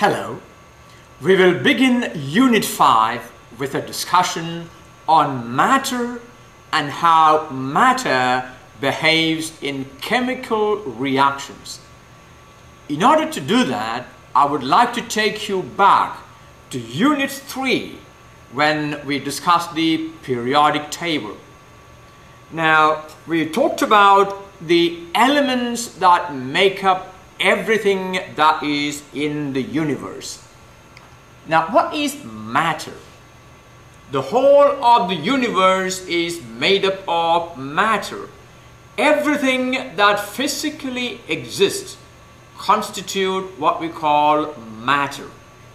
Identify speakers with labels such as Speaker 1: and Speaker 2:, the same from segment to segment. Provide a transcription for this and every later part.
Speaker 1: Hello. We will begin Unit 5 with a discussion on matter and how matter behaves in chemical reactions. In order to do that, I would like to take you back to Unit 3 when we discussed the periodic table. Now, we talked about the elements that make up everything that is in the universe. Now, what is matter? The whole of the universe is made up of matter. Everything that physically exists constitute what we call matter.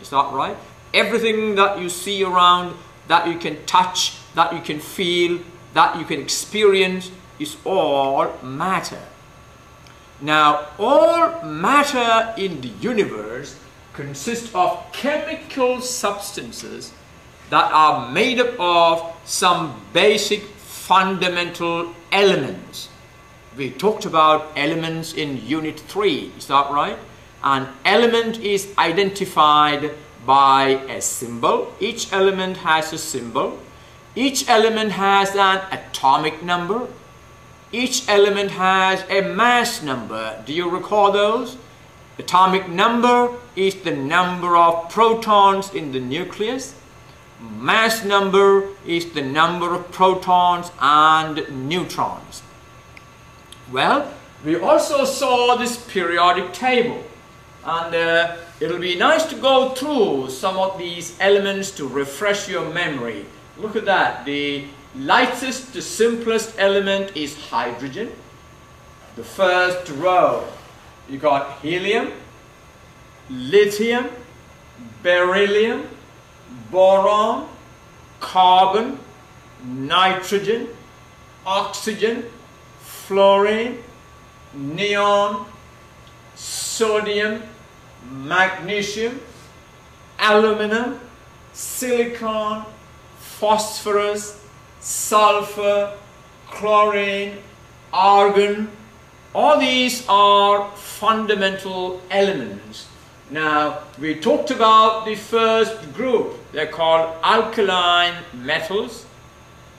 Speaker 1: Is that right? Everything that you see around, that you can touch, that you can feel, that you can experience is all matter. Now, all matter in the universe consists of chemical substances that are made up of some basic fundamental elements. We talked about elements in Unit 3, is that right? An element is identified by a symbol. Each element has a symbol. Each element has an atomic number. Each element has a mass number. Do you recall those? Atomic number is the number of protons in the nucleus. Mass number is the number of protons and neutrons. Well, we also saw this periodic table, and it'll be nice to go through some of these elements to refresh your memory. Look at that. The lightest, the simplest element is hydrogen. The first row, you got helium, lithium, beryllium, boron, carbon, nitrogen, oxygen, fluorine, neon, sodium, magnesium, aluminum, silicon, phosphorus, sulfur, chlorine, argon. All these are fundamental elements. Now, we talked about the first group. They're called alkaline metals.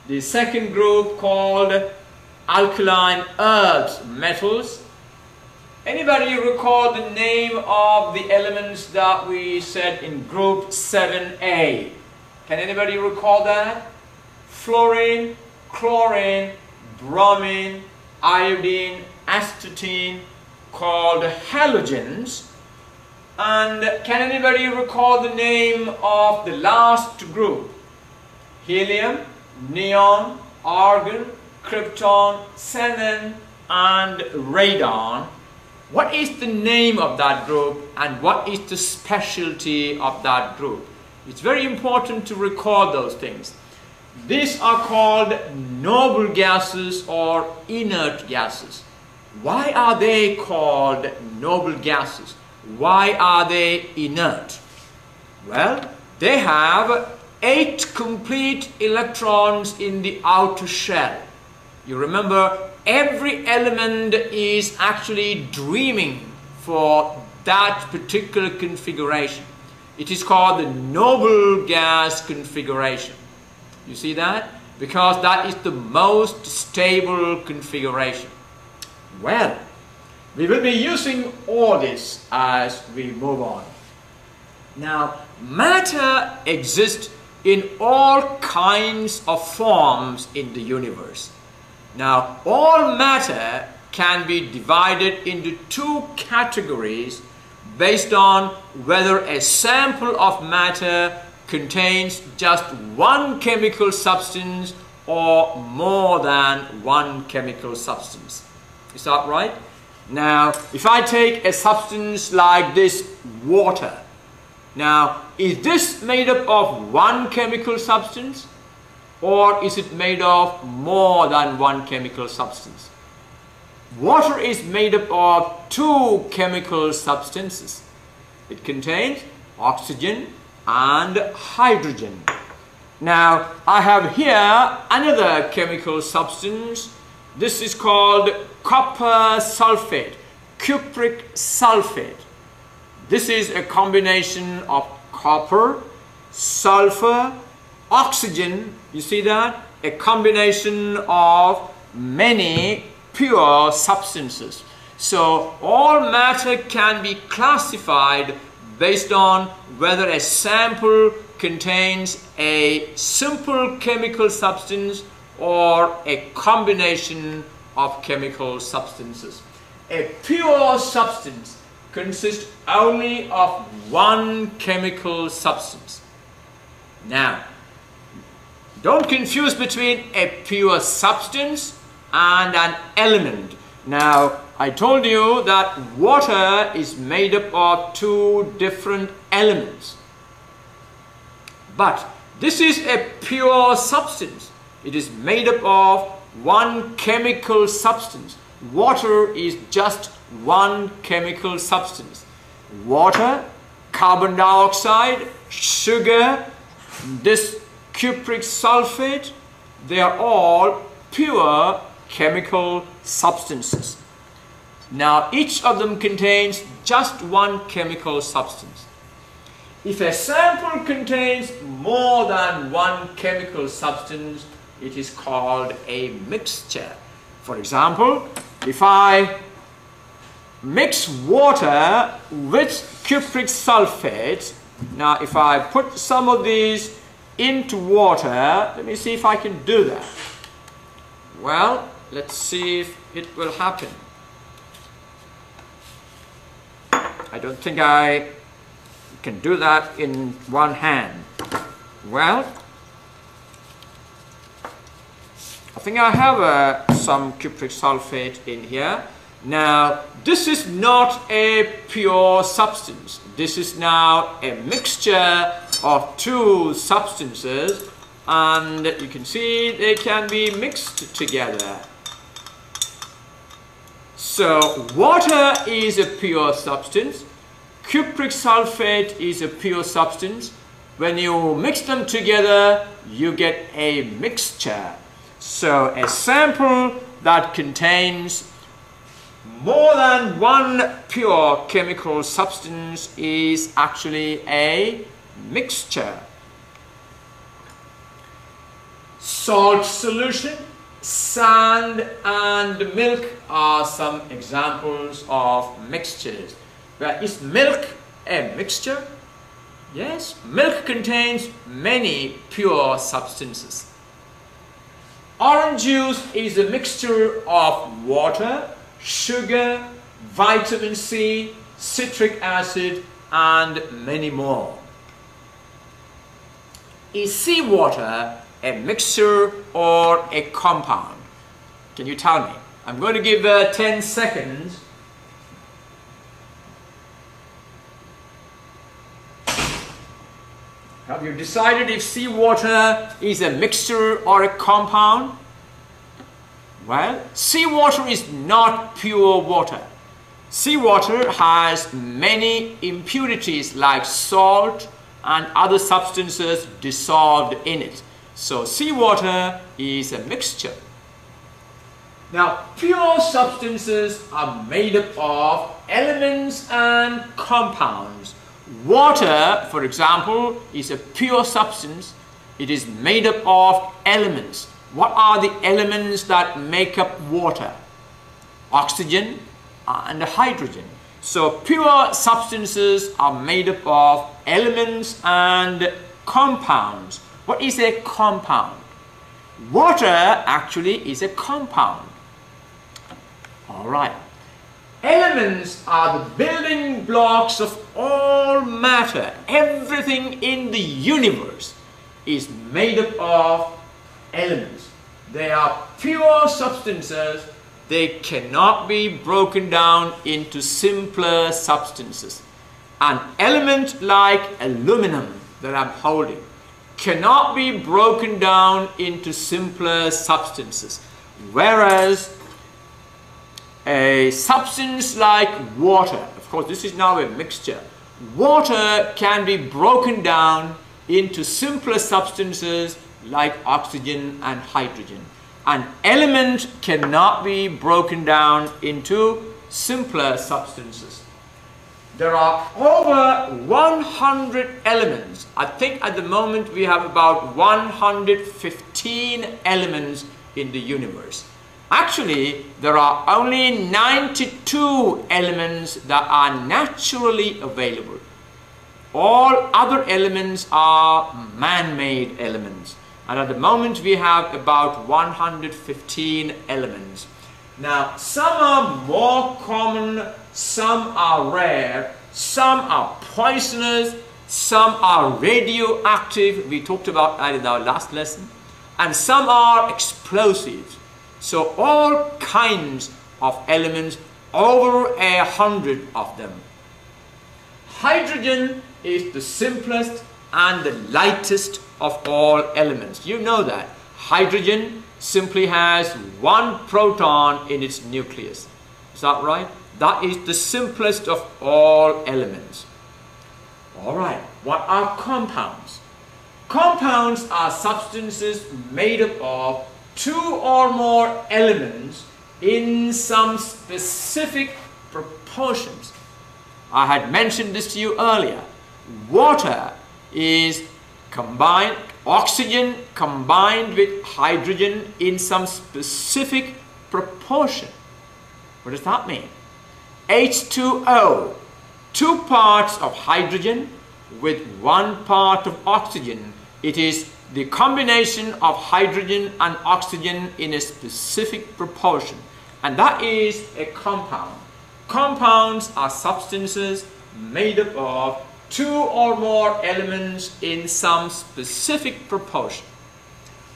Speaker 1: The second group called alkaline earth metals. Anybody recall the name of the elements that we said in group 7A? Can anybody recall that? Fluorine, chlorine, bromine, iodine, astatine, called halogens. And can anybody recall the name of the last group? Helium, neon, argon, krypton, xenon, and radon. What is the name of that group and what is the specialty of that group? It's very important to recall those things. These are called noble gases or inert gases. Why are they called noble gases? Why are they inert? Well, they have 8 complete electrons in the outer shell. You remember, every element is actually dreaming for that particular configuration. It is called the noble gas configuration. You see that? Because that is the most stable configuration. Well, we will be using all this as we move on. Now, matter exists in all kinds of forms in the universe. Now, all matter can be divided into 2 categories based on whether a sample of matter contains just one chemical substance or more than one chemical substance. Is that right? Now, if I take a substance like this, water. Now, is this made up of one chemical substance or is it made of more than one chemical substance? Water is made up of 2 chemical substances. It contains oxygen and hydrogen. Now, I have here another chemical substance. This is called copper sulfate, cupric sulfate. This is a combination of copper, sulfur, oxygen. You see that? A combination of many pure substances. So all matter can be classified based on whether a sample contains a simple chemical substance or a combination of chemical substances. A pure substance consists only of one chemical substance. Now, don't confuse between a pure substance and an element. Now, I told you that water is made up of two different elements. But this is a pure substance. It is made up of one chemical substance. Water is just one chemical substance. Water, carbon dioxide, sugar, this cupric sulfate, they are all pure chemical substances. Now, each of them contains just one chemical substance. If a sample contains more than one chemical substance, it is called a mixture. For example, if I mix water with cupric sulfate, now if I put some of these into water, let me see if I can do that. Well, let's see if it will happen. I don't think I can do that in one hand. Well, I think I have some cupric sulfate in here. Now, this is not a pure substance. This is now a mixture of two substances, and you can see they can be mixed together. So, water is a pure substance. Cupric sulfate is a pure substance. When you mix them together, you get a mixture. So, a sample that contains more than one pure chemical substance is actually a mixture. Salt solution, sand and milk are some examples of mixtures. But is milk a mixture? Yes, milk contains many pure substances. Orange juice is a mixture of water, sugar, vitamin C, citric acid, and many more. Is seawater a mixture or a compound? Can you tell me? I'm going to give 10 seconds. Have you decided if seawater is a mixture or a compound? Well, seawater is not pure water. Seawater has many impurities like salt and other substances dissolved in it. So seawater is a mixture. Now, pure substances are made up of elements and compounds. Water, for example, is a pure substance. It is made up of elements. What are the elements that make up water? Oxygen and hydrogen. So pure substances are made up of elements and compounds. What is a compound? Water actually is a compound. All right. Elements are the building blocks of all matter. Everything in the universe is made up of elements. They are pure substances. They cannot be broken down into simpler substances. An element like aluminum that I'm holding cannot be broken down into simpler substances, whereas a substance like water, of course this is now a mixture, water can be broken down into simpler substances like oxygen and hydrogen. An element cannot be broken down into simpler substances. there are over 100 elements. I think at the moment we have about 115 elements in the universe. Actually, there are only 92 elements that are naturally available. All other elements are man-made elements. And at the moment we have about 115 elements. Now, some are more common, some are rare, some are poisonous, some are radioactive, we talked about that in our last lesson, and some are explosives. So all kinds of elements, over 100 of them. Hydrogen is the simplest and the lightest of all elements. You know that. Hydrogen simply has one proton in its nucleus. Is that right? That is the simplest of all elements. Alright, what are compounds? Compounds are substances made up of two or more elements in some specific proportions. I had mentioned this to you earlier. Water is oxygen combined with hydrogen in some specific proportion. What does that mean? H2O, 2 parts of hydrogen with 1 part of oxygen. It is the combination of hydrogen and oxygen in a specific proportion, and that is a compound. Compounds are substances made up of 2 or more elements in some specific proportion.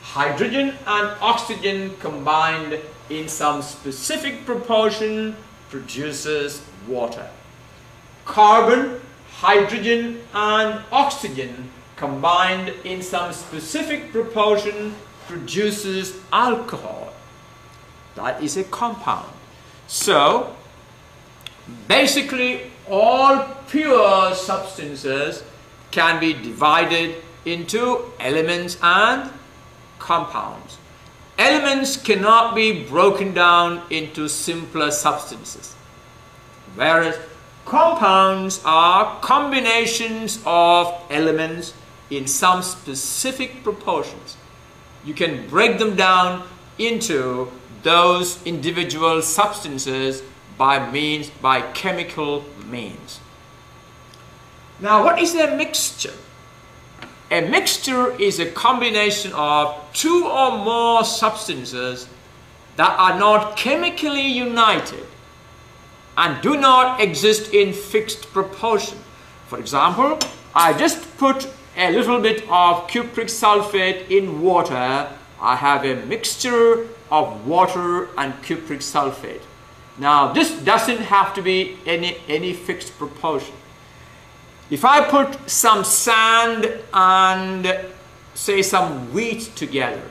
Speaker 1: Hydrogen and oxygen combined in some specific proportion produces water. Carbon, hydrogen and oxygen combined in some specific proportion produces alcohol. That is a compound. So, basically all pure substances can be divided into elements and compounds. Elements cannot be broken down into simpler substances, whereas compounds are combinations of elements in some specific proportions. You can break them down into those individual substances by chemical means. Now, what is a mixture? A mixture is a combination of 2 or more substances that are not chemically united and do not exist in fixed proportion. For example, I just put a little bit of cupric sulfate in water. I have a mixture of water and cupric sulfate. Now, this doesn't have to be any fixed proportion. If I put some sand and say some wheat together,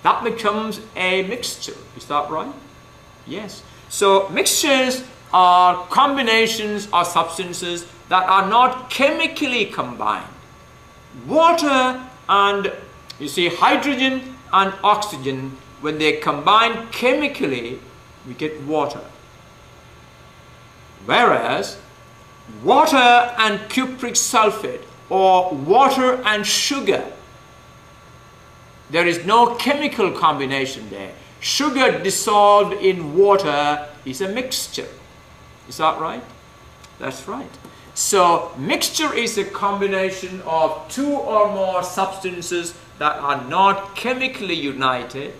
Speaker 1: that becomes a mixture. Is that right? Yes. So mixtures are combinations of substances that are not chemically combined. Water and, you see, hydrogen and oxygen, when they combine chemically, we get water. Whereas water and cupric sulfate, or water and sugar, there is no chemical combination there. Sugar dissolved in water is a mixture. Is that right? That's right. So mixture is a combination of 2 or more substances that are not chemically united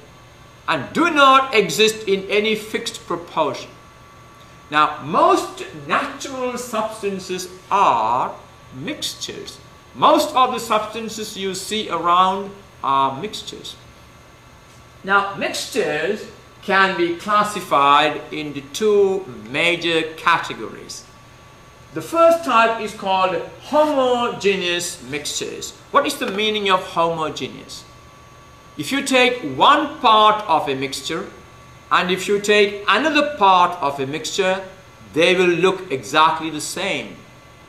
Speaker 1: and do not exist in any fixed proportion. Now, most natural substances are mixtures. Most of the substances you see around are mixtures. Now, mixtures can be classified into 2 major categories. The first type is called homogeneous mixtures. What is the meaning of homogeneous? If you take one part of a mixture and if you take another part of a mixture, they will look exactly the same.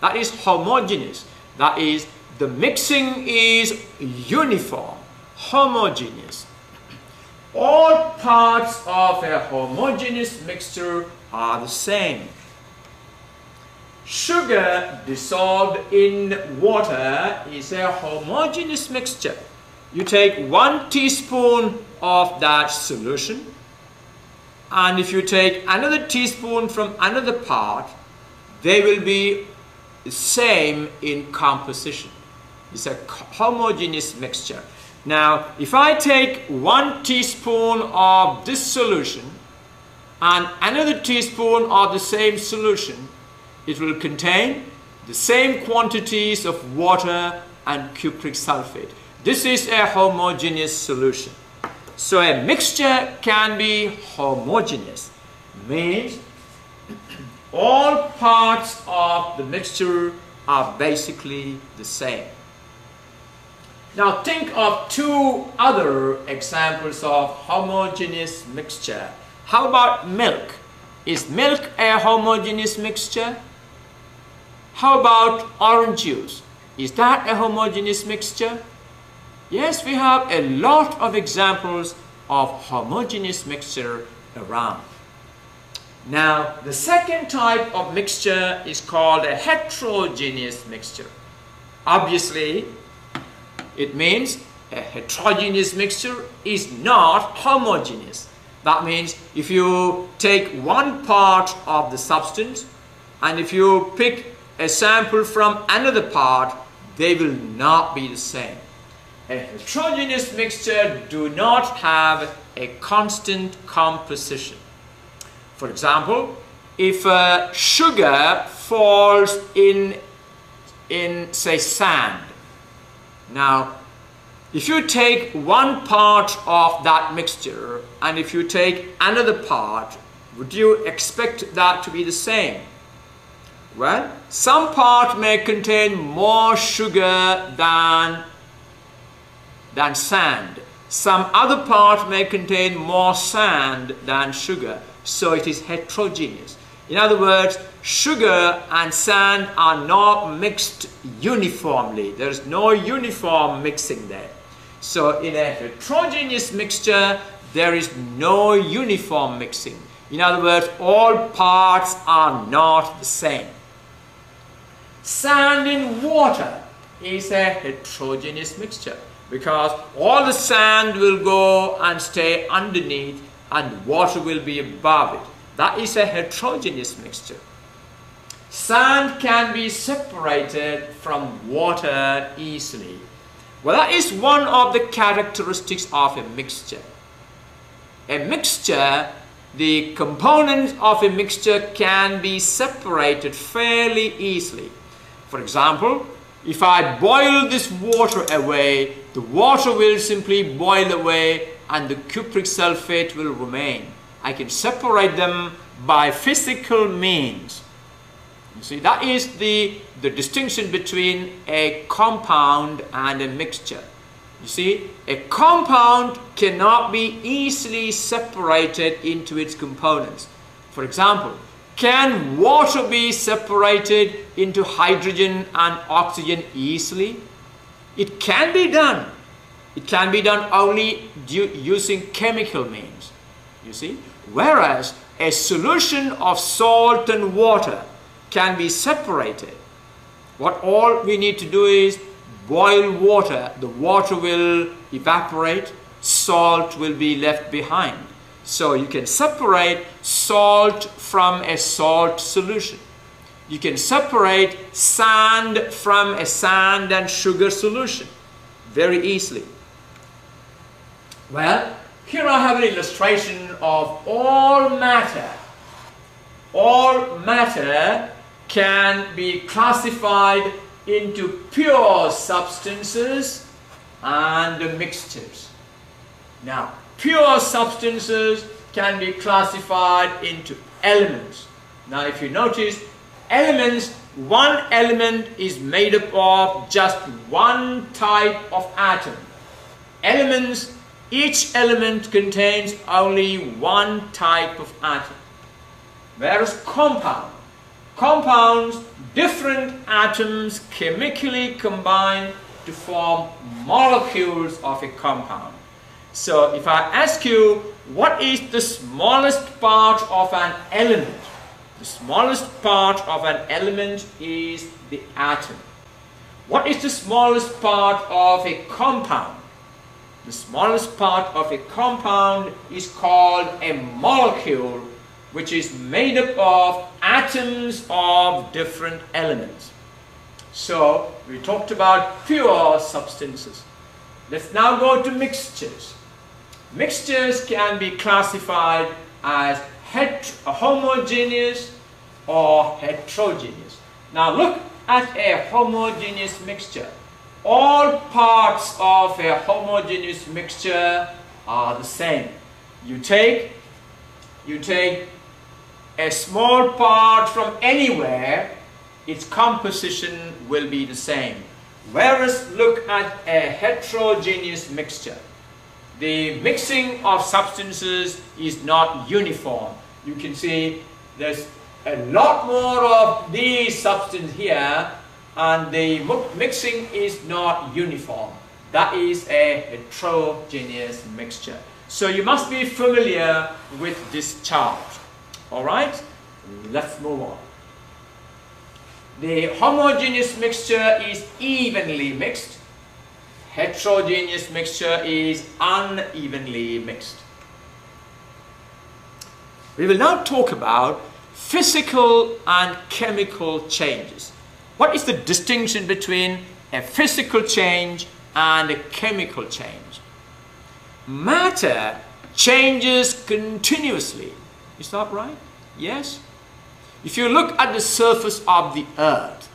Speaker 1: That is homogeneous. That is, the mixing is uniform, homogeneous. All parts of a homogeneous mixture are the same. Sugar dissolved in water is a homogeneous mixture. You take 1 teaspoon of that solution, and if you take another teaspoon from another part, they will be the same in composition. It's a homogeneous mixture. Now, if I take 1 teaspoon of this solution and another teaspoon of the same solution, it will contain the same quantities of water and cupric sulfate. This is a homogeneous solution. So a mixture can be homogeneous, means all parts of the mixture are basically the same. Now think of 2 other examples of homogeneous mixture. How about milk? Is milk a homogeneous mixture? How about orange juice? Is that a homogeneous mixture? Yes, we have a lot of examples of homogeneous mixture around. Now, the second type of mixture is called a heterogeneous mixture. Obviously, it means a heterogeneous mixture is not homogeneous. That means if you take 1 part of the substance and if you pick a sample from another part, they will not be the same. A heterogeneous mixture do not have a constant composition. For example, if sugar falls in say sand, now if you take 1 part of that mixture and if you take another part, would you expect that to be the same? Well, some part may contain more sugar than sand. Some other part may contain more sand than sugar. So it is heterogeneous. In other words, sugar and sand are not mixed uniformly. There is no uniform mixing there. So in a heterogeneous mixture, there is no uniform mixing. In other words, all parts are not the same. Sand in water is a heterogeneous mixture because all the sand will go and stay underneath and water will be above it. That is a heterogeneous mixture. Sand can be separated from water easily. Well, that is one of the characteristics of a mixture. A mixture, the components of a mixture can be separated fairly easily. For example, if I boil this water away, the water will simply boil away and the cupric sulfate will remain. I can separate them by physical means. You see, that is the distinction between a compound and a mixture. You see, a compound cannot be easily separated into its components. For example, can water be separated into hydrogen and oxygen easily? It can be done. It can be done only using chemical means, you see. Whereas a solution of salt and water can be separated. What all we need to do is boil water. The water will evaporate, salt will be left behind. So you can separate salt from a salt solution. You can separate sand from a sand and sugar solution very easily. Well, here I have an illustration of all matter. All matter can be classified into pure substances and mixtures. Now, pure substances can be classified into elements. Now, if you notice, elements, one element is made up of just one type of atom. Elements, each element contains only one type of atom. Whereas compounds, different atoms chemically combine to form molecules of a compound. So if I ask you, what is the smallest part of an element? The smallest part of an element is the atom. What is the smallest part of a compound? The smallest part of a compound is called a molecule, which is made up of atoms of different elements. So, we talked about pure substances. Let's now go to mixtures. Mixtures can be classified as homogeneous or heterogeneous. Now look at a homogeneous mixture. All parts of a homogeneous mixture are the same. You take a small part from anywhere, its composition will be the same. Whereas look at a heterogeneous mixture. The mixing of substances is not uniform. You can see there's a lot more of these substances here, and the mixing is not uniform. That is a heterogeneous mixture. So you must be familiar with this chart. Alright? Let's move on. The homogeneous mixture is evenly mixed. Heterogeneous mixture is unevenly mixed. We will now talk about physical and chemical changes. What is the distinction between a physical change and a chemical change? Matter changes continuously. Is that right? Yes? If you look at the surface of the earth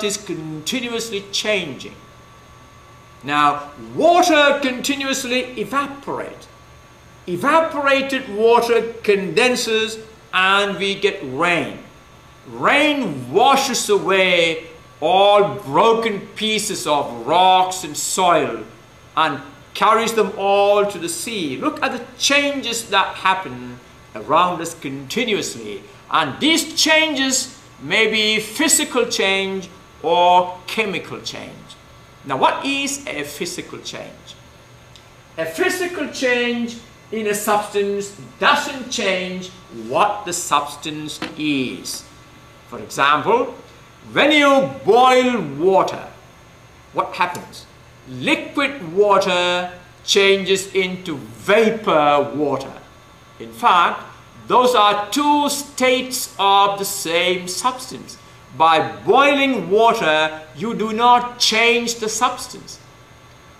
Speaker 1: is continuously changing. Now, water continuously evaporates. Evaporated water condenses and we get rain. Rain washes away all broken pieces of rocks and soil and carries them all to the sea. Look at the changes that happen around us continuously. And these changes may be physical change or chemical change. Now, what is a physical change? A physical change in a substance doesn't change what the substance is. For example, when you boil water, what happens? Liquid water changes into vapor water. In fact, those are two states of the same substance. By boiling water, you do not change the substance.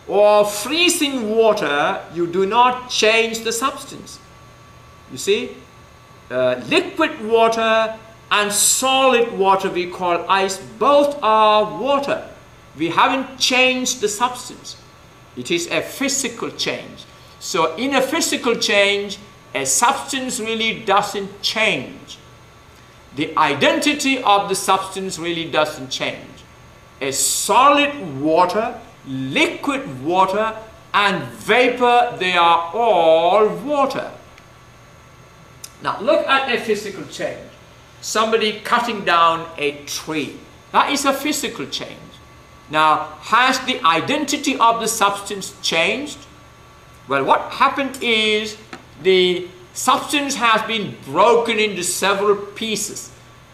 Speaker 1: Or freezing water, you do not change the substance. You see, liquid water and solid water we call ice, both are water. We haven't changed the substance. It is a physical change. So in a physical change, a substance really doesn't change. The identity of the substance really doesn't change. A solid water, liquid water, and vapor, they are all water. Now look at a physical change. Somebody cutting down a tree. That is a physical change. Now, has the identity of the substance changed? Well, what happened is the substance has been broken into several pieces,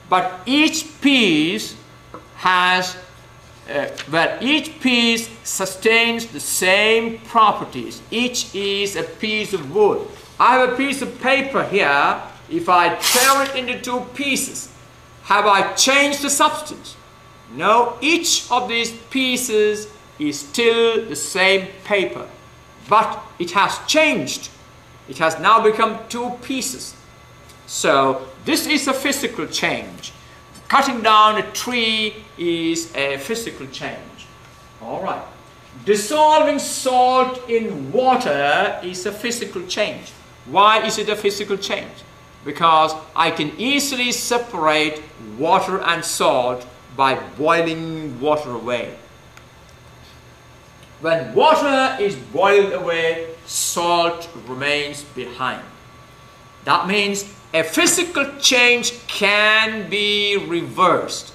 Speaker 1: but each piece has each piece sustains the same properties. Each is a piece of wood. I have a piece of paper here. If I tear it into two pieces, have I changed the substance? No, each of these pieces is still the same paper, but it has changed. It has now become two pieces. So this is a physical change. Cutting down a tree is a physical change. All right. Dissolving salt in water is a physical change. Why is it a physical change? Because I can easily separate water and salt by boiling water away. When water is boiled away, salt remains behind. That means a physical change can be reversed.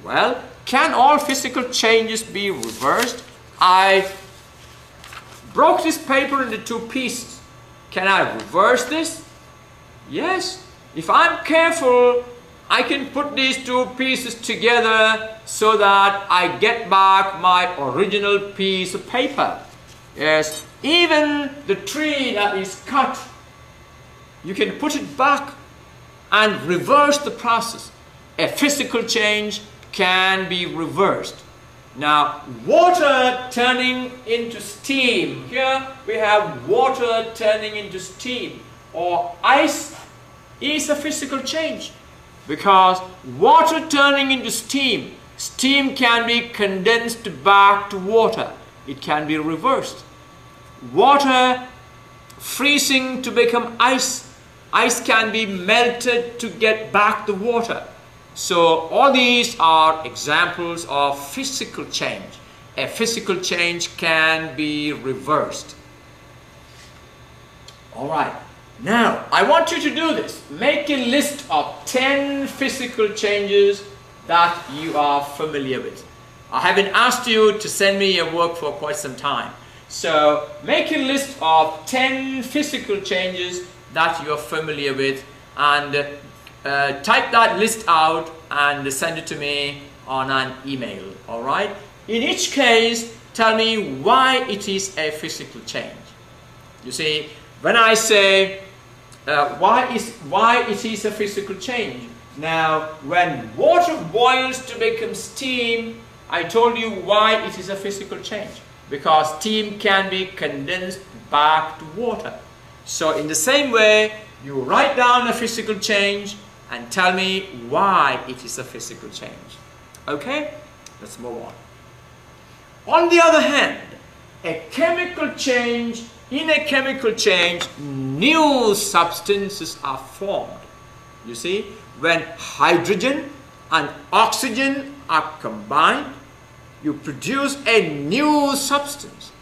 Speaker 1: Well, can all physical changes be reversed? I broke this paper into two pieces. Can I reverse this? Yes, if I'm careful, I can put these two pieces together so that I get back my original piece of paper. Yes, even the tree that is cut, you can put it back and reverse the process. A physical change can be reversed. Now, water turning into steam. Here we have water turning into steam, or ice is a physical change, because water turning into steam, steam can be condensed back to water. It can be reversed. Water freezing to become ice, ice can be melted to get back the water. So all these are examples of physical change. A physical change can be reversed. All right. Now, I want you to do this. Make a list of 10 physical changes that you are familiar with. I haven't asked you to send me your work for quite some time. So, make a list of 10 physical changes that you are familiar with, and type that list out and send it to me on an email. All right? In each case, tell me why it is a physical change. You see, when I say why it is a physical change. Now, when water boils to become steam, I told you why it is a physical change. Because steam can be condensed back to water. So in the same way, you write down a physical change and tell me why it is a physical change. Okay? Let's move on. On the other hand, a chemical change, in a chemical change, new substances are formed. You see, when hydrogen and oxygen are combined, you produce a new substance.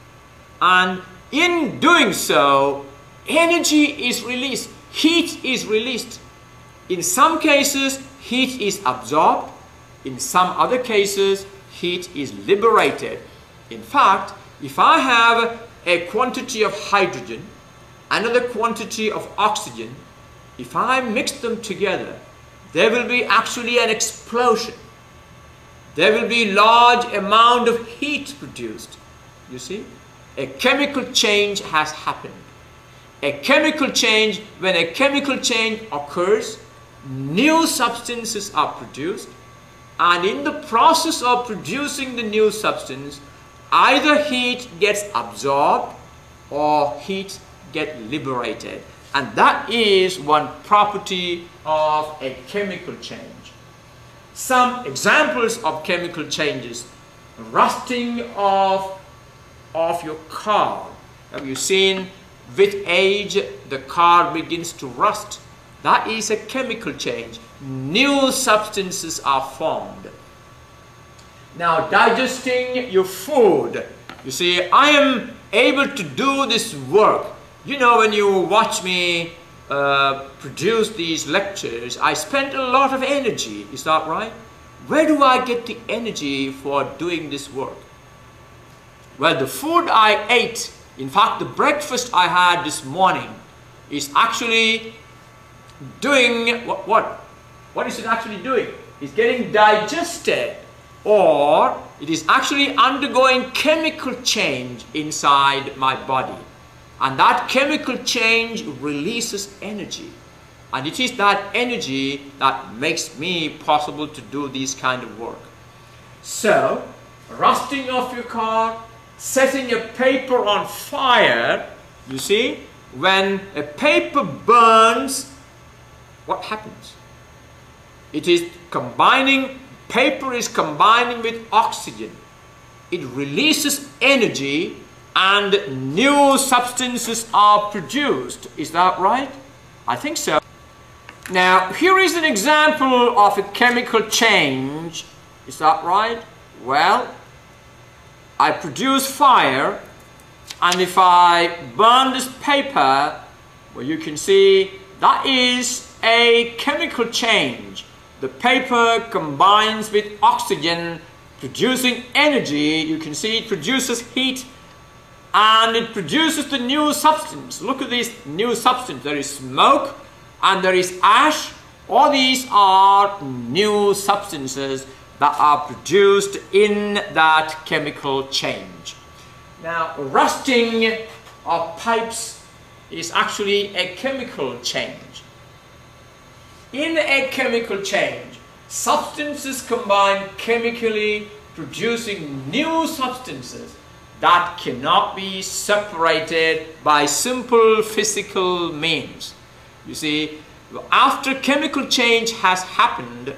Speaker 1: And in doing so, energy is released, heat is released. In some cases, heat is absorbed. In some other cases, heat is liberated. In fact, if I have a quantity of hydrogen, another quantity of oxygen, if I mix them together, there will be actually an explosion. There will be large amount of heat produced. You see, a chemical change has happened. A chemical change, when a chemical change occurs, new substances are produced, and in the process of producing the new substance, either heat gets absorbed or heat gets liberated. And that is one property of a chemical change. Some examples of chemical changes: rusting of your car. Have you seen with age the car begins to rust? That is a chemical change. New substances are formed. Now, digesting your food. You see, I am able to do this work. You know, when you watch me produce these lectures, I spend a lot of energy. Is that right? Where do I get the energy for doing this work? Well, the food I ate, in fact, the breakfast I had this morning, is actually doing what is it actually doing? It's getting digested, or it is actually undergoing chemical change inside my body. And that chemical change releases energy. And it is that energy that makes me possible to do this kind of work. So, rusting of your car, setting a paper on fire, you see, when a paper burns, what happens? It is combining, paper is combining with oxygen. It releases energy and new substances are produced. Is that right? I think so. Now, here is an example of a chemical change. Is that right? Well, I produce fire, and if I burn this paper, well, you can see that is a chemical change. The paper combines with oxygen, producing energy. You can see it produces heat, and it produces the new substance. Look at this new substance. There is smoke, and there is ash. All these are new substances that are produced in that chemical change. Now, rusting of pipes is actually a chemical change. In a chemical change, substances combine chemically, producing new substances that cannot be separated by simple physical means. You see, after chemical change has happened,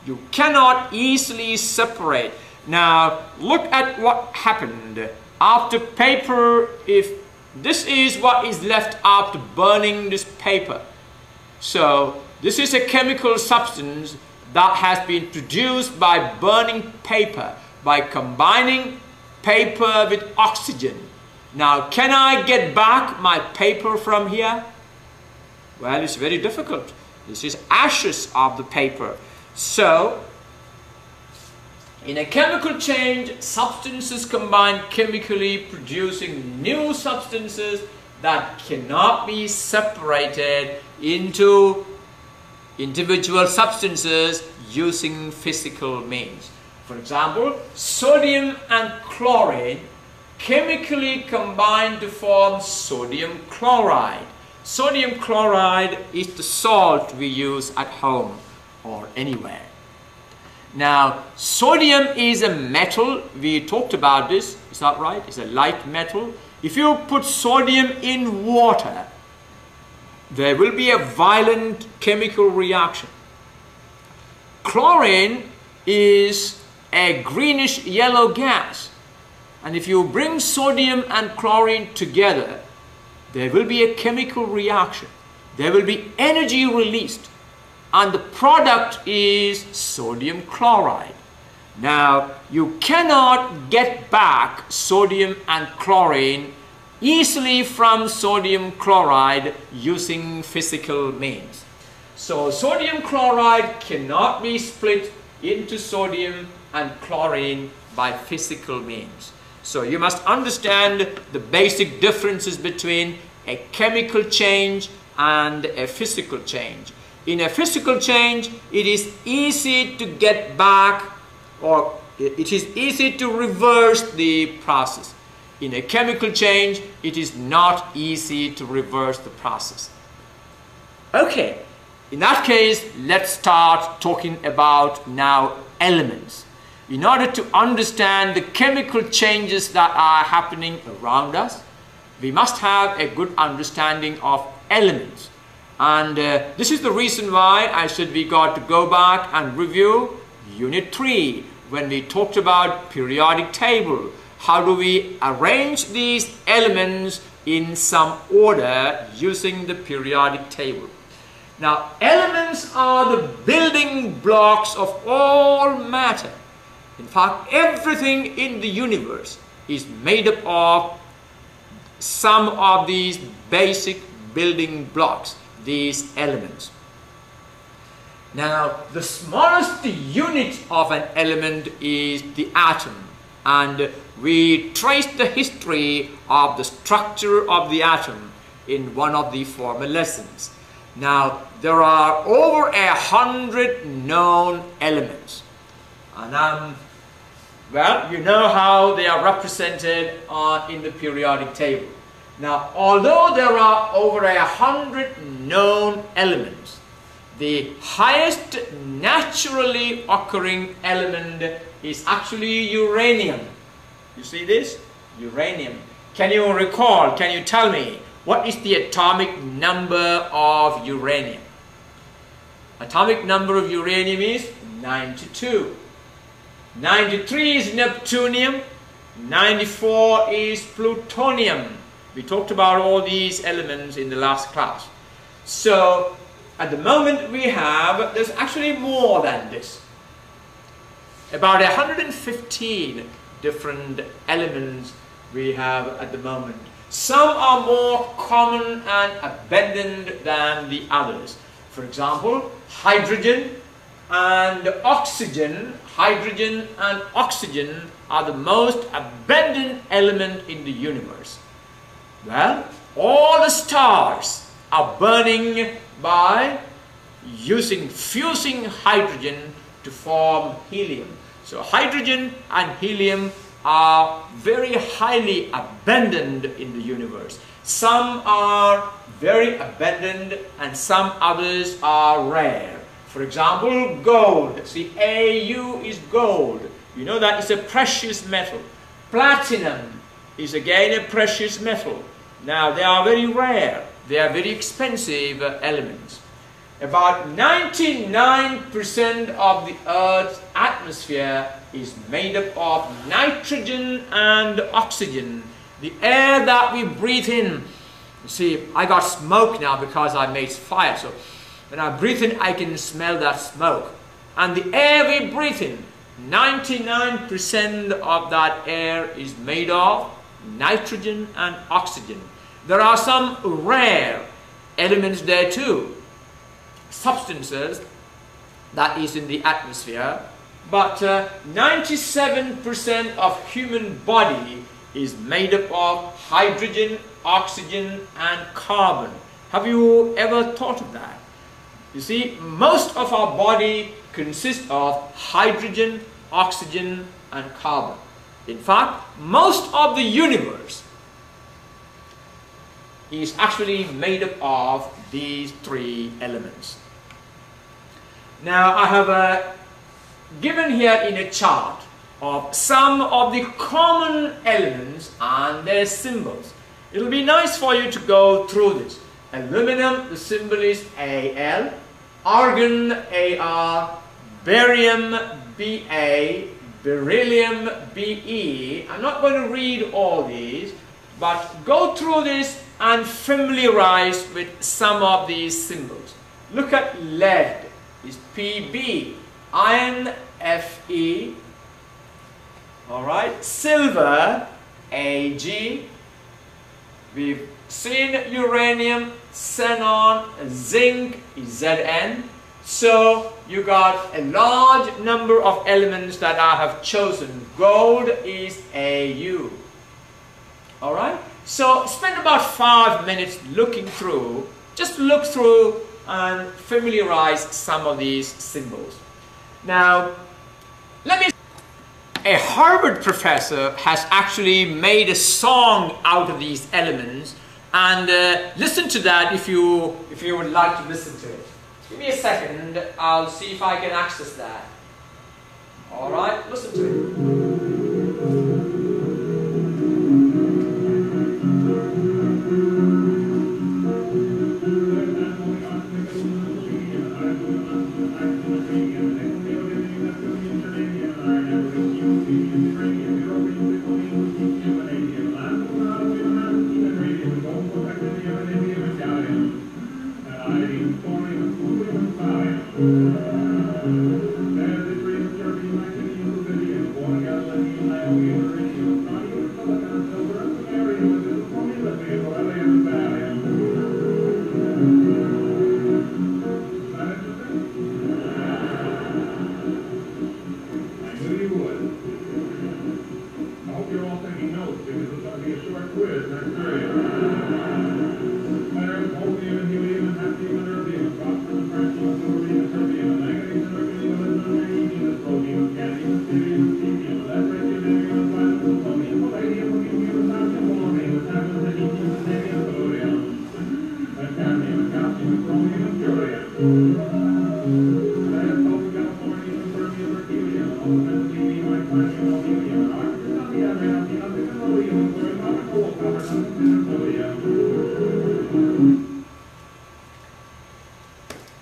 Speaker 1: you cannot easily separate. Now, look at what happened after paper. If this is what is left after burning this paper. So, this is a chemical substance that has been produced by burning paper, by combining paper with oxygen. Now, can I get back my paper from here? Well, it's very difficult. This is ashes of the paper. So, in a chemical change, substances combine chemically, producing new substances that cannot be separated into individual substances using physical means. For example, sodium and chlorine chemically combine to form sodium chloride. Sodium chloride is the salt we use at home or anywhere. Now, sodium is a metal. We talked about this. Is that right? It's a light metal. If you put sodium in water, there will be a violent chemical reaction. Chlorine is a greenish yellow gas. And if you bring sodium and chlorine together, there will be a chemical reaction. There will be energy released. And the product is sodium chloride. Now, you cannot get back sodium and chlorine easily from sodium chloride using physical means. So, sodium chloride cannot be split into sodium and chlorine by physical means. So, you must understand the basic differences between a chemical change and a physical change. In a physical change, it is easy to get back, or it is easy to reverse the process. In a chemical change, it is not easy to reverse the process. Okay, in that case, let's start talking about now elements. In order to understand the chemical changes that are happening around us, we must have a good understanding of elements. And this is the reason why I said we got to go back and review Unit 3 when we talked about periodic table. How do we arrange these elements in some order using the periodic table? Now, elements are the building blocks of all matter. In fact, everything in the universe is made up of some of these basic building blocks, these elements. Now, the smallest unit of an element is the atom, and we trace the history of the structure of the atom in one of the former lessons. Now, there are over 100 known elements, and well, you know how they are represented in the periodic table. Now, although there are over 100 known elements, the highest naturally occurring element is actually uranium. You see this? Uranium. Can you recall, can you tell me, what is the atomic number of uranium? Atomic number of uranium is 92. 93 is neptunium. 94 is plutonium. We talked about all these elements in the last class. So, at the moment there's actually more than this. About 115 different elements we have at the moment. Some are more common and abundant than the others. For example, hydrogen and oxygen. Hydrogen and oxygen are the most abundant element in the universe. Well, all the stars are burning by fusing hydrogen to form helium. So hydrogen and helium are very highly abundant in the universe. Some are very abundant and some others are rare. For example, gold. See, Au is gold. You know that is a precious metal. Platinum is again a precious metal. Now they are very rare. They are very expensive elements. About 99% of the Earth's atmosphere is made up of nitrogen and oxygen. The air that we breathe in. You see, I got smoke now because I made fire. So when I breathe in, I can smell that smoke. And the air we breathe in, 99% of that air is made of nitrogen and oxygen. There are some rare elements there too. Substances that is in the atmosphere, but 97% of human body is made up of hydrogen, oxygen and carbon. Have you ever thought of that? You see, most of our body consists of hydrogen, oxygen and carbon. In fact, most of the universe is actually made up of these three elements. Now I have given here in a chart of some of the common elements and their symbols. It will be nice for you to go through this. Aluminum, the symbol is Al, argon, Ar, barium, Ba, beryllium, Be. I'm not going to read all these, but go through this and familiarize with some of these symbols. Look at lead is Pb, iron Fe, alright, silver Ag, we've seen uranium, xenon, zinc Zn. So you got a large number of elements that I have chosen. Gold is Au. Alright? So spend about 5 minutes looking through. Just look through and familiarize some of these symbols. Now, a Harvard professor has actually made a song out of these elements, and listen to that if you would like to listen to it. Give me a second, I'll see if I can access that. Alright, listen to it.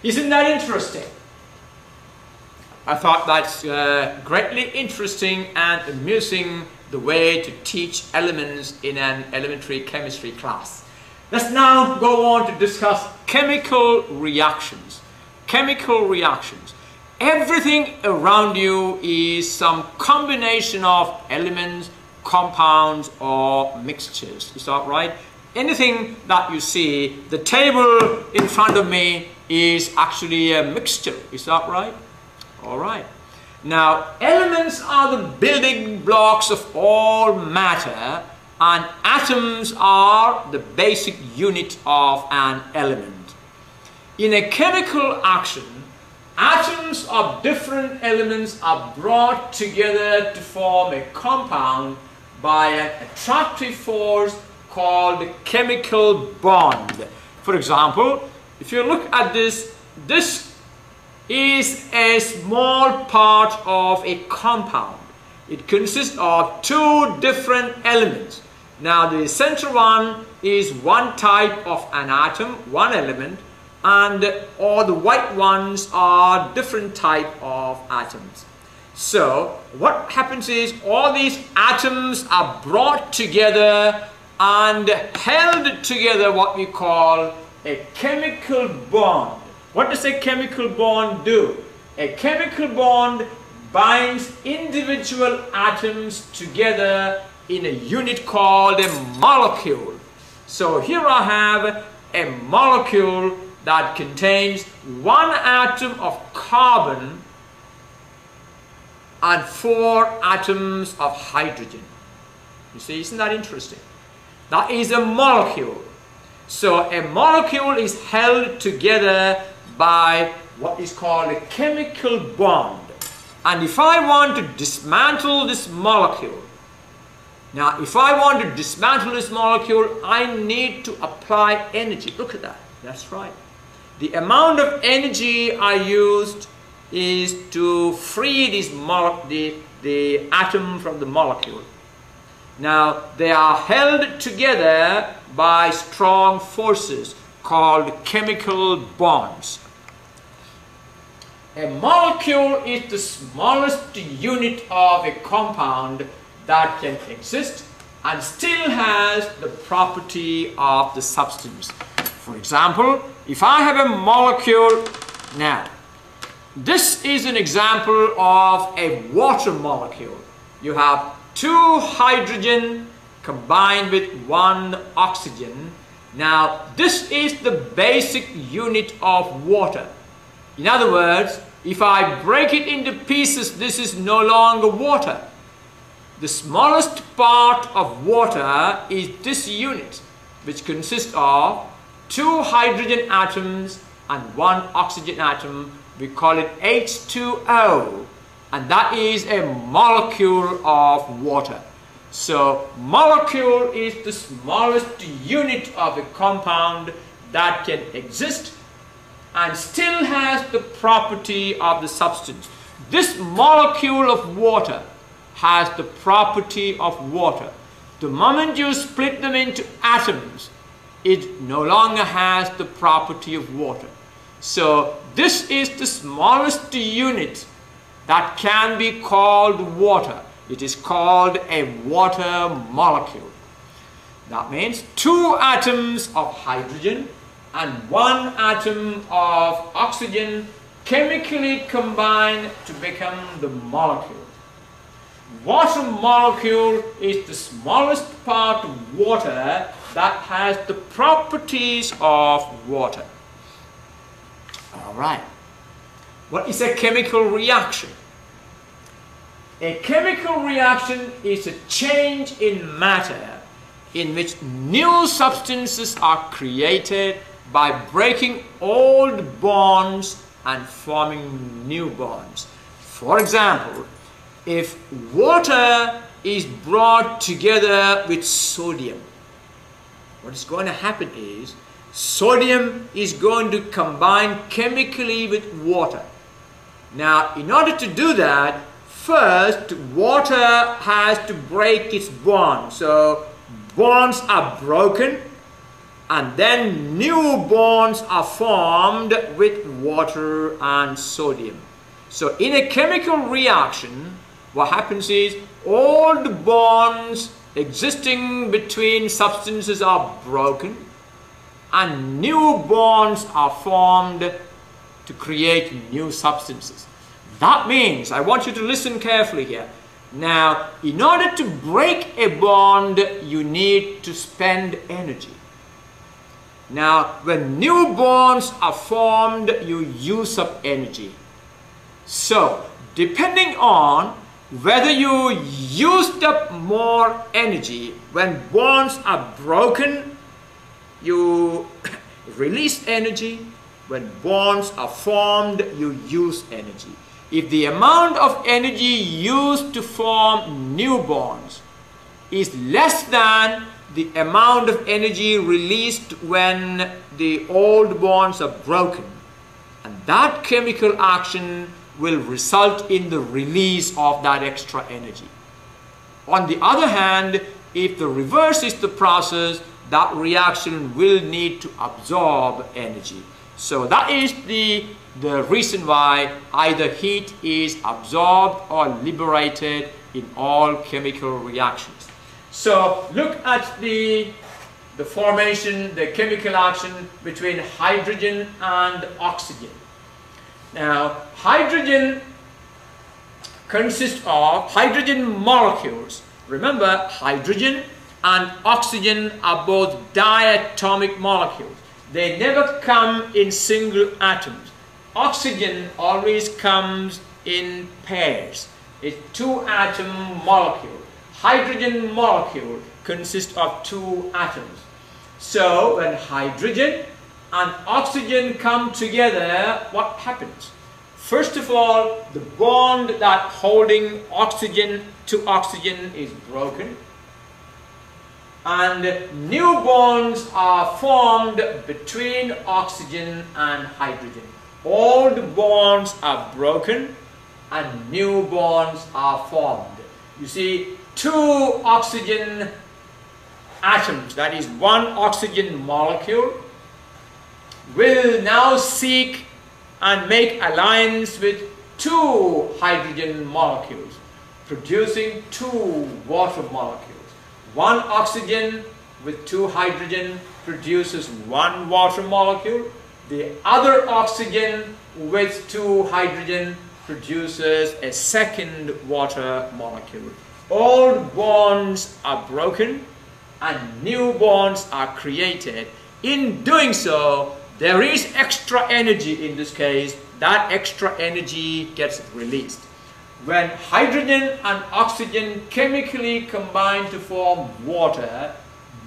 Speaker 1: Isn't that interesting? I thought that's greatly interesting and amusing, the way to teach elements in an elementary chemistry class. Let's now go on to discuss chemical reactions. Chemical reactions. Everything around you is some combination of elements, compounds or mixtures. Is that right? Anything that you see, the table in front of me is actually a mixture. Is that right? All right. Now, elements are the building blocks of all matter, and atoms are the basic unit of an element. In a chemical action, atoms of different elements are brought together to form a compound by an attractive force called chemical bond. For example, if you look at this, this is a small part of a compound. It consists of two different elements. Now the central one is one type of an atom, one element, and all the white ones are different type of atoms. So what happens is all these atoms are brought together and held together, what we call a chemical bond. What does a chemical bond do? A chemical bond binds individual atoms together in a unit called a molecule. So here I have a molecule that contains one atom of carbon and 4 atoms of hydrogen. You see, isn't that interesting? That is a molecule. So a molecule is held together by what is called a chemical bond. And if I want to dismantle this molecule, now if I want to dismantle this molecule, I need to apply energy. Look at that. That's right. The amount of energy I used is to free this the atom from the molecule. Now they are held together by strong forces called chemical bonds. A molecule is the smallest unit of a compound that can exist and still has the property of the substance. For example, if I have a molecule, now this is an example of a water molecule. You have 2 hydrogen combined with 1 oxygen. Now this is the basic unit of water. In other words, if I break it into pieces, this is no longer water. The smallest part of water is this unit, which consists of 2 hydrogen atoms and 1 oxygen atom. We call it H2O, and that is a molecule of water. So molecule is the smallest unit of a compound that can exist and still has the property of the substance. This molecule of water has the property of water. The moment you split them into atoms, it no longer has the property of water. So this is the smallest unit that can be called water. It is called a water molecule. That means 2 atoms of hydrogen and 1 atom of oxygen chemically combine to become the molecule. Water molecule is the smallest part of water that has the properties of water. Alright. What is a chemical reaction? A chemical reaction is a change in matter in which new substances are created by breaking old bonds and forming new bonds. For example, if water is brought together with sodium, what is going to happen is sodium is going to combine chemically with water. Now, in order to do that, first water has to break its bond. So bonds are broken and then new bonds are formed with water and sodium. So in a chemical reaction, what happens is all the bonds existing between substances are broken and new bonds are formed to create new substances. That means, I want you to listen carefully here. Now, in order to break a bond, you need to spend energy. Now, when new bonds are formed, you use up energy. So, depending on whether you used up more energy, when bonds are broken, you release energy. When bonds are formed, you use energy. If the amount of energy used to form new bonds is less than the amount of energy released when the old bonds are broken, and that chemical action will result in the release of that extra energy. On the other hand, if the reverse is the process, that reaction will need to absorb energy. So that is the reason why either heat is absorbed or liberated in all chemical reactions. So look at the formation, the chemical action between hydrogen and oxygen. Now, hydrogen consists of hydrogen molecules. Remember, hydrogen and oxygen are both diatomic molecules. They never come in single atoms. Oxygen always comes in pairs. It's two-atom molecule. Hydrogen molecule consists of two atoms. So when hydrogen and oxygen come together, what happens? First of all, the bond that holding oxygen to oxygen is broken, and new bonds are formed between oxygen and hydrogen. Old bonds are broken and new bonds are formed. You see, two oxygen atoms, that is one oxygen molecule, will now seek and make alliance with two hydrogen molecules, producing two water molecules. One oxygen with two hydrogen produces one water molecule. The other oxygen with two hydrogen produces a second water molecule. Old bonds are broken and new bonds are created. In doing so, there is extra energy in this case. That extra energy gets released. When hydrogen and oxygen chemically combine to form water,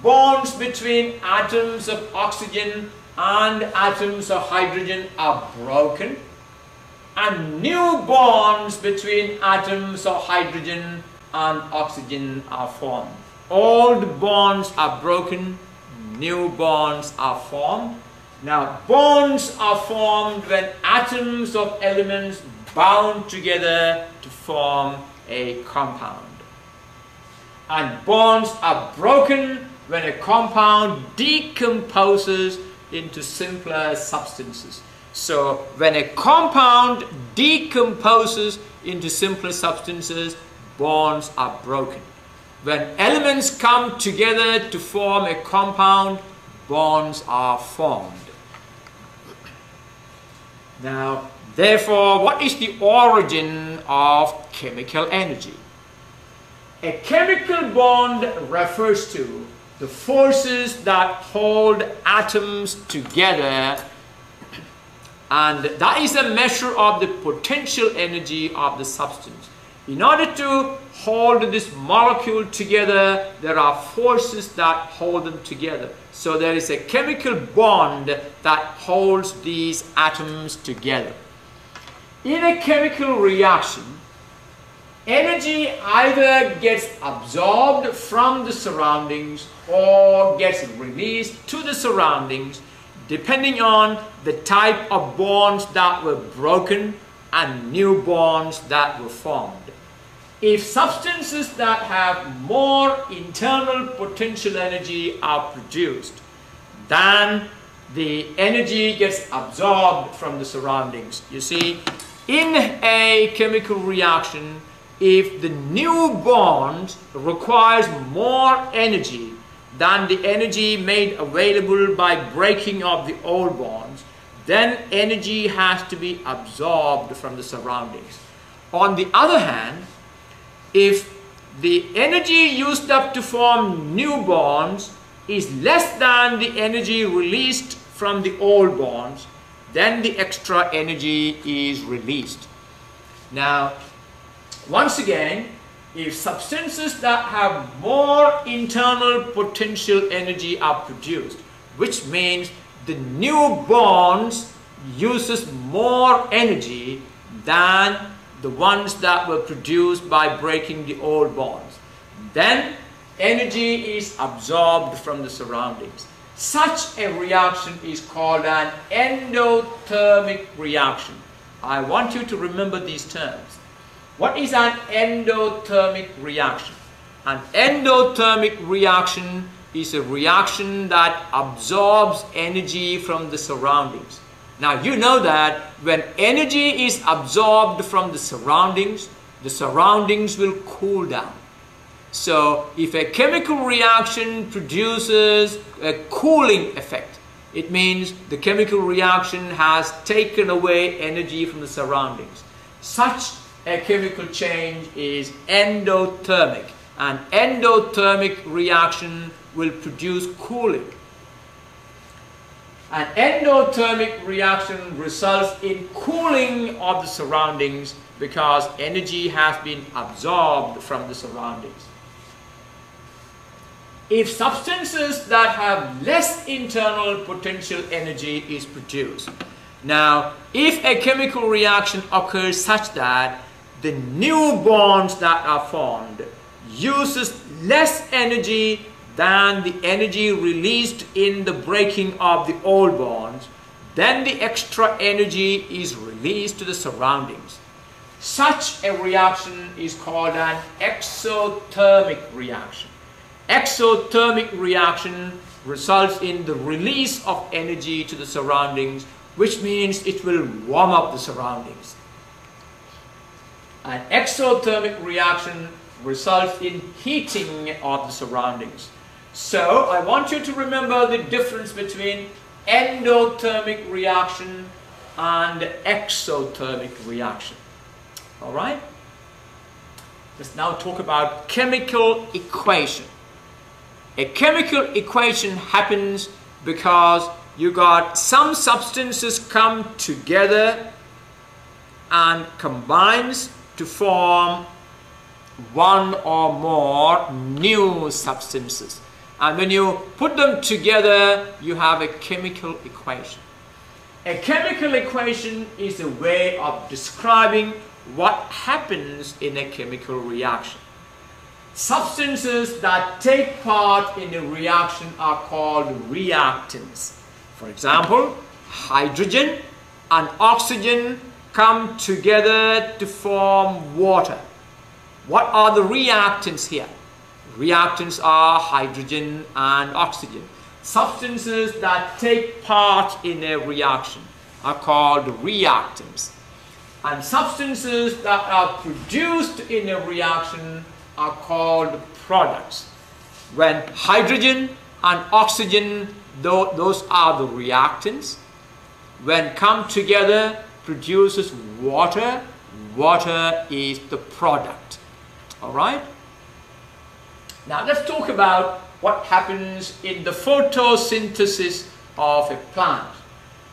Speaker 1: bonds between atoms of oxygen and atoms of hydrogen are broken, and new bonds between atoms of hydrogen and oxygen are formed. Old bonds are broken, new bonds are formed. Now, bonds are formed when atoms of elements bound together to form a compound. And bonds are broken when a compound decomposes into simpler substances. So, when a compound decomposes into simpler substances, bonds are broken. When elements come together to form a compound, bonds are formed. Now, therefore, what is the origin of chemical energy? A chemical bond refers to the forces that hold atoms together, and that is a measure of the potential energy of the substance. In order to hold this molecule together, there are forces that hold them together. So there is a chemical bond that holds these atoms together. In a chemical reaction, energy either gets absorbed from the surroundings or gets released to the surroundings, depending on the type of bonds that were broken and new bonds that were formed. If substances that have more internal potential energy are produced, then the energy gets absorbed from the surroundings. You see, in a chemical reaction, if the new bond requires more energy than the energy made available by breaking of the old bonds, then energy has to be absorbed from the surroundings. On the other hand, if the energy used up to form new bonds is less than the energy released from the old bonds, then the extra energy is released. Now, once again, if substances that have more internal potential energy are produced, which means the new bonds uses more energy than the ones that were produced by breaking the old bonds. Then energy is absorbed from the surroundings. Such a reaction is called an endothermic reaction. I want you to remember these terms. What is an endothermic reaction? An endothermic reaction is a reaction that absorbs energy from the surroundings. Now you know that when energy is absorbed from the surroundings will cool down. So if a chemical reaction produces a cooling effect, it means the chemical reaction has taken away energy from the surroundings. Such a chemical change is endothermic. An endothermic reaction will produce cooling. An endothermic reaction results in cooling of the surroundings because energy has been absorbed from the surroundings. If substances that have less internal potential energy is produced. Now, if a chemical reaction occurs such that the new bonds that are formed uses less energy than the energy released in the breaking of the old bonds, then the extra energy is released to the surroundings. Such a reaction is called an exothermic reaction. Exothermic reaction results in the release of energy to the surroundings, which means it will warm up the surroundings. An exothermic reaction results in heating of the surroundings. So I want you to remember the difference between endothermic reaction and exothermic reaction. All right? Let's now talk about chemical equation. A chemical equation happens because you got some substances come together and combines to form one or more new substances. And when you put them together, you have a chemical equation. A chemical equation is a way of describing what happens in a chemical reaction. Substances that take part in a reaction are called reactants. For example, hydrogen and oxygen come together to form water. What are the reactants here? Reactants are hydrogen and oxygen. Substances that take part in a reaction are called reactants. And substances that are produced in a reaction are called products. When hydrogen and oxygen, those are the reactants. When come together, produces water. Water is the product. All right? Now let's talk about what happens in the photosynthesis of a plant.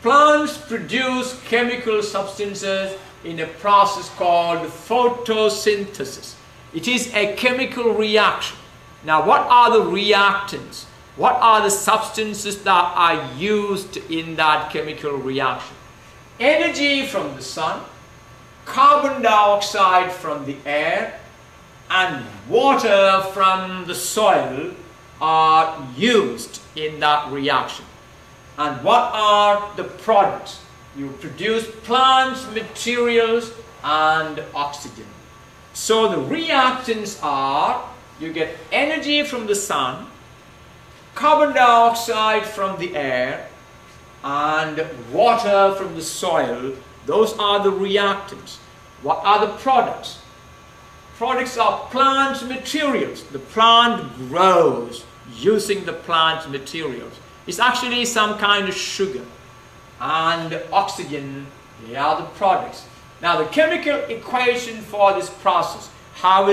Speaker 1: Plants produce chemical substances in a process called photosynthesis. It is a chemical reaction. Now what are the reactants? What are the substances that are used in that chemical reaction? Energy from the sun, carbon dioxide from the air, and water from the soil are used in that reaction. And what are the products? You produce plant materials and oxygen. So the reactants are, you get energy from the sun, carbon dioxide from the air, and water from the soil. Those are the reactants. What are the products? Products are plant materials. The plant grows using the plant materials. It's actually some kind of sugar. And oxygen, they are the products. Now the chemical equation for this process, how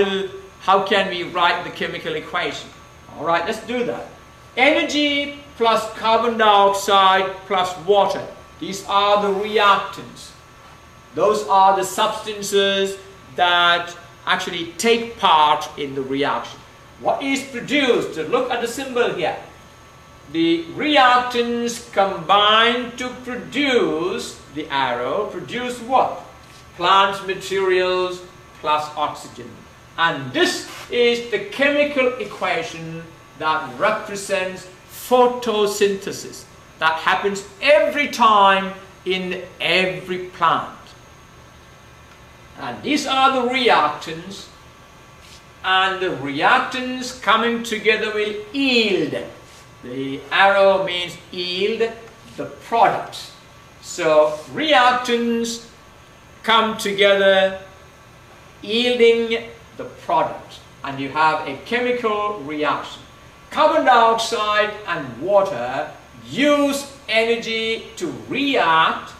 Speaker 1: can we write the chemical equation? All right, let's do that. Energy plus carbon dioxide plus water. These are the reactants. Those are the substances that actually take part in the reaction. What is produced? Look at the symbol here. The reactants combine to produce the arrow, produce what? Plant materials plus oxygen. And this is the chemical equation that represents photosynthesis that happens every time in every plant. And these are the reactants, and the reactants coming together will yield. The arrow means yield the product. So reactants come together yielding the product, and you have a chemical reaction. Carbon dioxide and water use energy to react,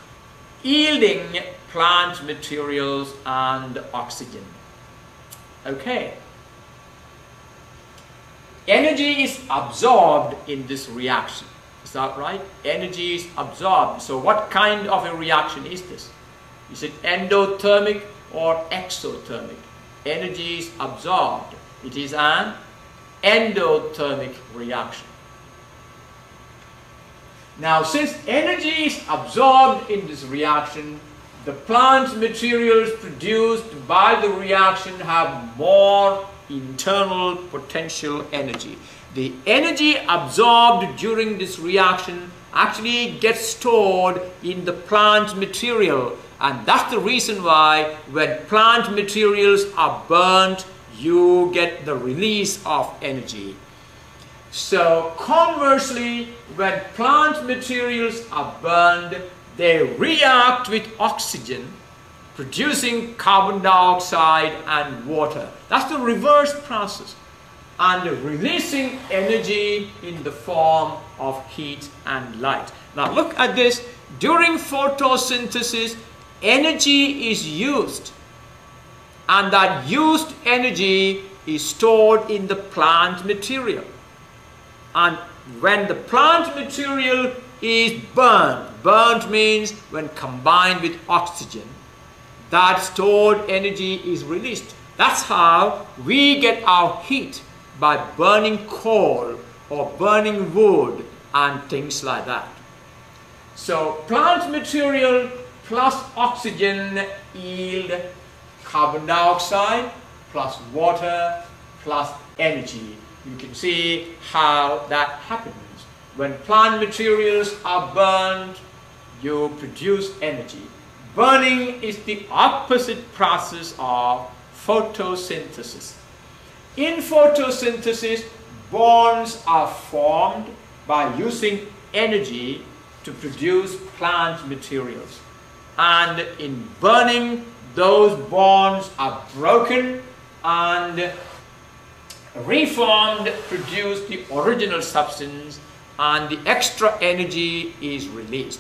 Speaker 1: yielding plant materials and oxygen. Okay. Energy is absorbed in this reaction. Is that right? Energy is absorbed. So what kind of a reaction is this? Is it endothermic or exothermic? Energy is absorbed. It is an endothermic reaction. Now, since energy is absorbed in this reaction, the plant materials produced by the reaction have more internal potential energy. The energy absorbed during this reaction actually gets stored in the plant material, and that's the reason why when plant materials are burnt, you get the release of energy. So conversely, when plant materials are burned, they react with oxygen, producing carbon dioxide and water. That's the reverse process, and releasing energy in the form of heat and light. Now look at this. During photosynthesis, energy is used, and that used energy is stored in the plant material. And when the plant material is burnt means when combined with oxygen, that stored energy is released. That's how we get our heat, by burning coal or burning wood and things like that. So plant material plus oxygen yield carbon dioxide plus water plus energy. You can see how that happens. When plant materials are burned, you produce energy. Burning is the opposite process of photosynthesis. In photosynthesis, bonds are formed by using energy to produce plant materials. And in burning, those bonds are broken and reformed, produce the original substance, and the extra energy is released.